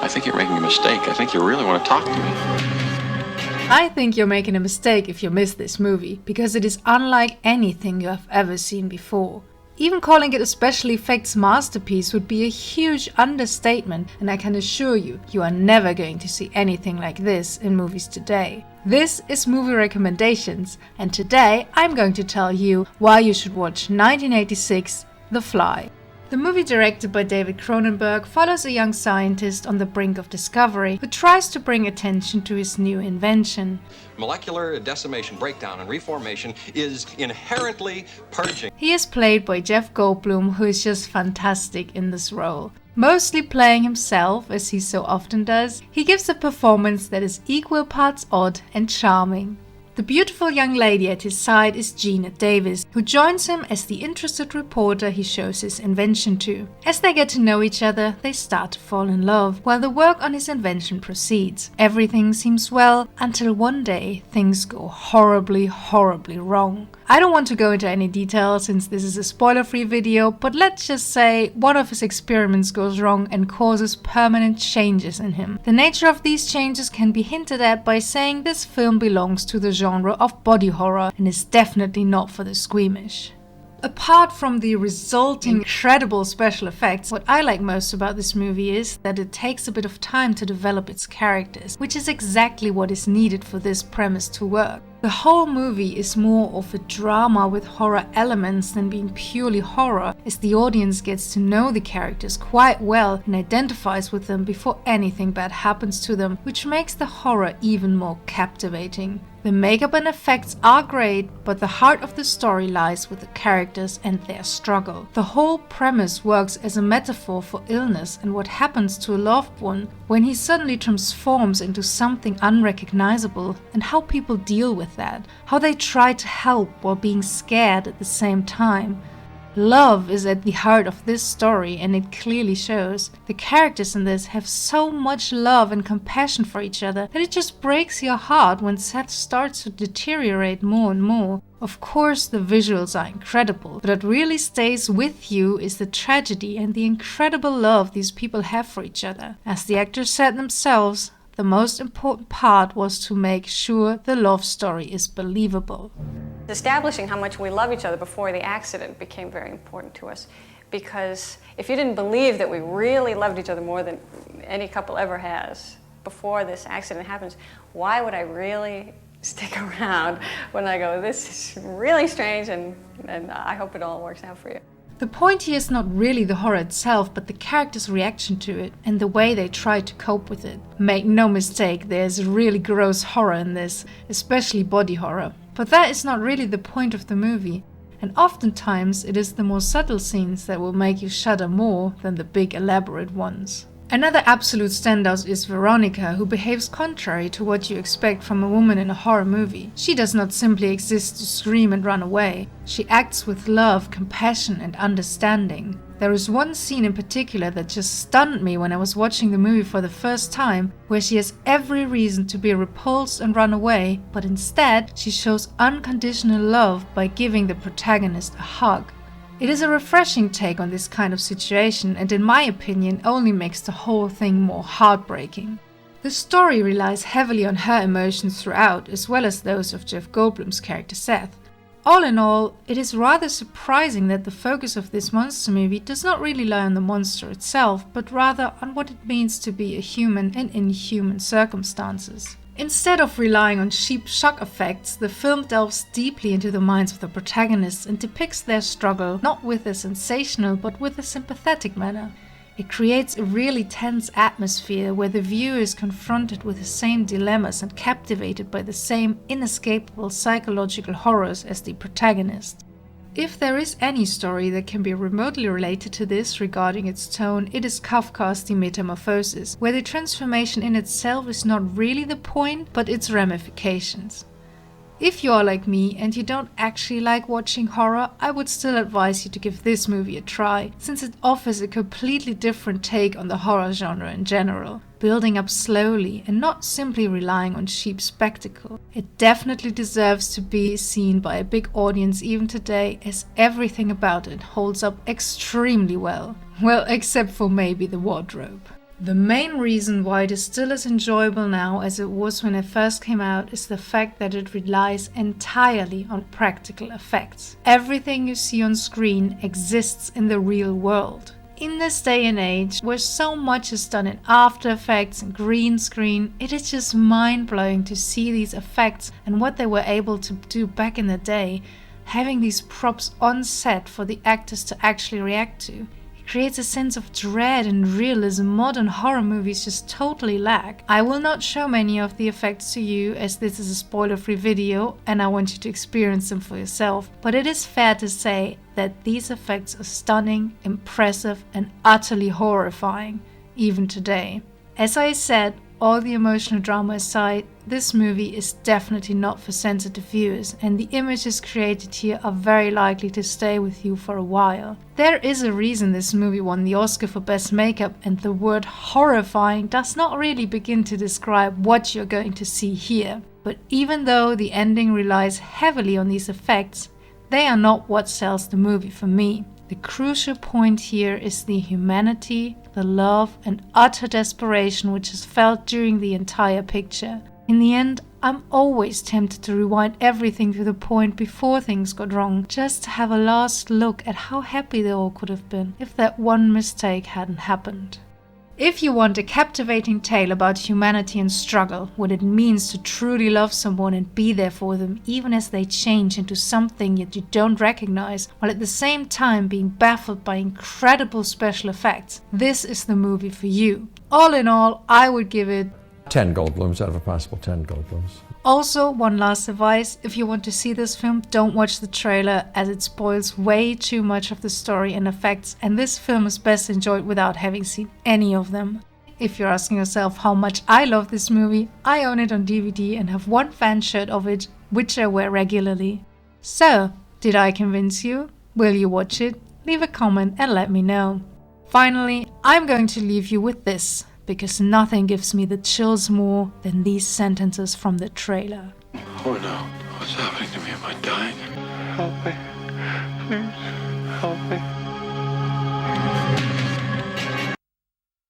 I think you're making a mistake. I think you really want to talk to me. I think you're making a mistake if you miss this movie, because it is unlike anything you have ever seen before. Even calling it a special effects masterpiece would be a huge understatement, and I can assure you, you are never going to see anything like this in movies today. This is Movie Recommendations, and today I'm going to tell you why you should watch 1986 The Fly. The movie, directed by David Cronenberg, follows a young scientist on the brink of discovery who tries to bring attention to his new invention. Molecular decimation, breakdown, and reformation is inherently purging. He is played by Jeff Goldblum, who is just fantastic in this role. Mostly playing himself, as he so often does, he gives a performance that is equal parts odd and charming. The beautiful young lady at his side is Gina Davis, who joins him as the interested reporter he shows his invention to. As they get to know each other, they start to fall in love, while the work on his invention proceeds. Everything seems well, until one day things go horribly wrong. I don't want to go into any details since this is a spoiler-free video, but let's just say one of his experiments goes wrong and causes permanent changes in him. The nature of these changes can be hinted at by saying this film belongs to the genre of body horror and is definitely not for the squeamish. Apart from the resulting incredible special effects, what I like most about this movie is that it takes a bit of time to develop its characters, which is exactly what is needed for this premise to work. The whole movie is more of a drama with horror elements than being purely horror, as the audience gets to know the characters quite well and identifies with them before anything bad happens to them, which makes the horror even more captivating. The makeup and effects are great, but the heart of the story lies with the characters and their struggle. The whole premise works as a metaphor for illness and what happens to a loved one when he suddenly transforms into something unrecognizable, and how people deal with that, how they try to help while being scared at the same time. Love is at the heart of this story, and it clearly shows. The characters in this have so much love and compassion for each other that it just breaks your heart when Seth starts to deteriorate more and more. Of course, the visuals are incredible, but what really stays with you is the tragedy and the incredible love these people have for each other. As the actors said themselves, the most important part was to make sure the love story is believable. Establishing how much we love each other before the accident became very important to us, because if you didn't believe that we really loved each other more than any couple ever has before this accident happens, why would I really stick around when I go, this is really strange and I hope it all works out for you. The point here is not really the horror itself, but the characters' reaction to it and the way they try to cope with it. Make no mistake, there's really gross horror in this, especially body horror. But that is not really the point of the movie, and oftentimes it is the more subtle scenes that will make you shudder more than the big elaborate ones. Another absolute standout is Veronica, who behaves contrary to what you expect from a woman in a horror movie. She does not simply exist to scream and run away. She acts with love, compassion, and understanding. There is one scene in particular that just stunned me when I was watching the movie for the first time, where she has every reason to be repulsed and run away, but instead she shows unconditional love by giving the protagonist a hug. It is a refreshing take on this kind of situation, and in my opinion only makes the whole thing more heartbreaking. The story relies heavily on her emotions throughout, as well as those of Jeff Goldblum's character Seth. All in all, it is rather surprising that the focus of this monster movie does not really lie on the monster itself, but rather on what it means to be a human in inhuman circumstances. Instead of relying on cheap shock effects, the film delves deeply into the minds of the protagonists and depicts their struggle not with a sensational but with a sympathetic manner. It creates a really tense atmosphere where the viewer is confronted with the same dilemmas and captivated by the same inescapable psychological horrors as the protagonist. If there is any story that can be remotely related to this regarding its tone, it is Kafka's The Metamorphosis, where the transformation in itself is not really the point, but its ramifications. If you are like me and you don't actually like watching horror, I would still advise you to give this movie a try, since it offers a completely different take on the horror genre in general, building up slowly and not simply relying on cheap spectacle. It definitely deserves to be seen by a big audience even today, as everything about it holds up extremely well. Well, except for maybe the wardrobe. The main reason why it is still as enjoyable now as it was when it first came out is the fact that it relies entirely on practical effects. Everything you see on screen exists in the real world. In this day and age, where so much is done in After Effects and green screen, it is just mind-blowing to see these effects and what they were able to do back in the day, having these props on set for the actors to actually react to. Creates a sense of dread and realism modern horror movies just totally lack. I will not show many of the effects to you as this is a spoiler-free video and I want you to experience them for yourself, but it is fair to say that these effects are stunning, impressive and utterly horrifying, even today. As I said, all the emotional drama aside, this movie is definitely not for sensitive viewers, and the images created here are very likely to stay with you for a while. There is a reason this movie won the Oscar for Best Makeup, and the word horrifying does not really begin to describe what you're going to see here. But even though the ending relies heavily on these effects, they are not what sells the movie for me. The crucial point here is the humanity, the love and utter desperation which is felt during the entire picture. In the end, I'm always tempted to rewind everything to the point before things got wrong, just to have a last look at how happy they all could have been if that one mistake hadn't happened. If you want a captivating tale about humanity and struggle, what it means to truly love someone and be there for them even as they change into something that you don't recognize, while at the same time being baffled by incredible special effects, this is the movie for you. All in all, I would give it 10 Goldblums out of a possible 10 Goldblums. Also, one last advice, if you want to see this film, don't watch the trailer as it spoils way too much of the story and effects, and this film is best enjoyed without having seen any of them. If you're asking yourself how much I love this movie, I own it on DVD and have one fan shirt of it, which I wear regularly. So, did I convince you? Will you watch it? Leave a comment and let me know. Finally, I'm going to leave you with this, because nothing gives me the chills more than these sentences from the trailer. Oh no, what's happening to me? Am I dying? Help me. Please, help me.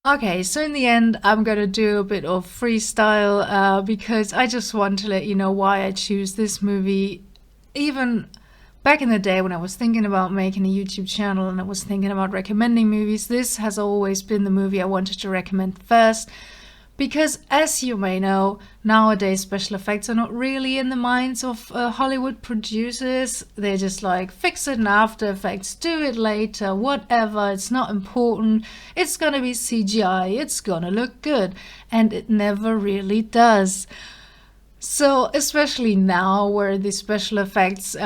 Okay, so in the end, I'm gonna do a bit of freestyle because I just want to let you know why I choose this movie. Even back in the day when I was thinking about making a YouTube channel and I was thinking about recommending movies, this has always been the movie I wanted to recommend first. Because as you may know, nowadays special effects are not really in the minds of Hollywood producers. They're just like, fix it in After Effects, do it later, whatever, it's not important. It's gonna be CGI, it's gonna look good. And it never really does. So, especially now where the special effects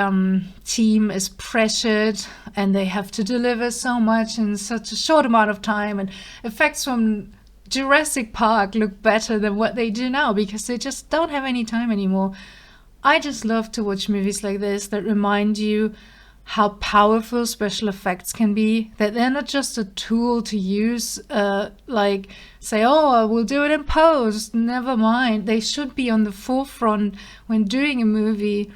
team is pressured and they have to deliver so much in such a short amount of time, and effects from Jurassic Park look better than what they do now because they just don't have any time anymore. I just love to watch movies like this that remind you how powerful special effects can be, that they're not just a tool to use, like say, oh, we'll do it in post, never mind. They should be on the forefront when doing a movie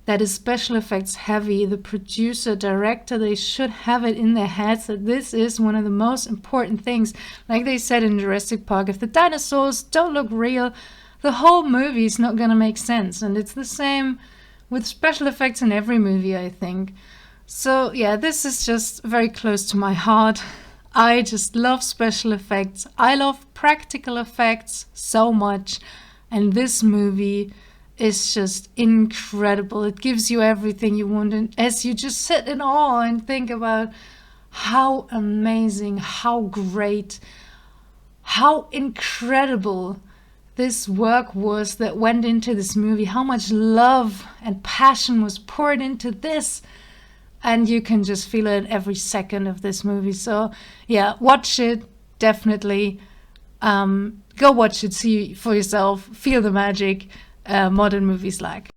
that is special effects heavy. The producer, director, they should have it in their heads that this is one of the most important things. Like they said in Jurassic Park, if the dinosaurs don't look real, the whole movie is not gonna make sense. And it's the same with special effects in every movie, I think. So yeah, this is just very close to my heart. I just love special effects. I love practical effects so much. And this movie is just incredible. It gives you everything you want. And as you just sit in awe and think about how amazing, how great, how incredible this work was that went into this movie, how much love and passion was poured into this. And you can just feel it every second of this movie. So yeah, watch it, definitely. Go watch it, see for yourself, feel the magic modern movies lack.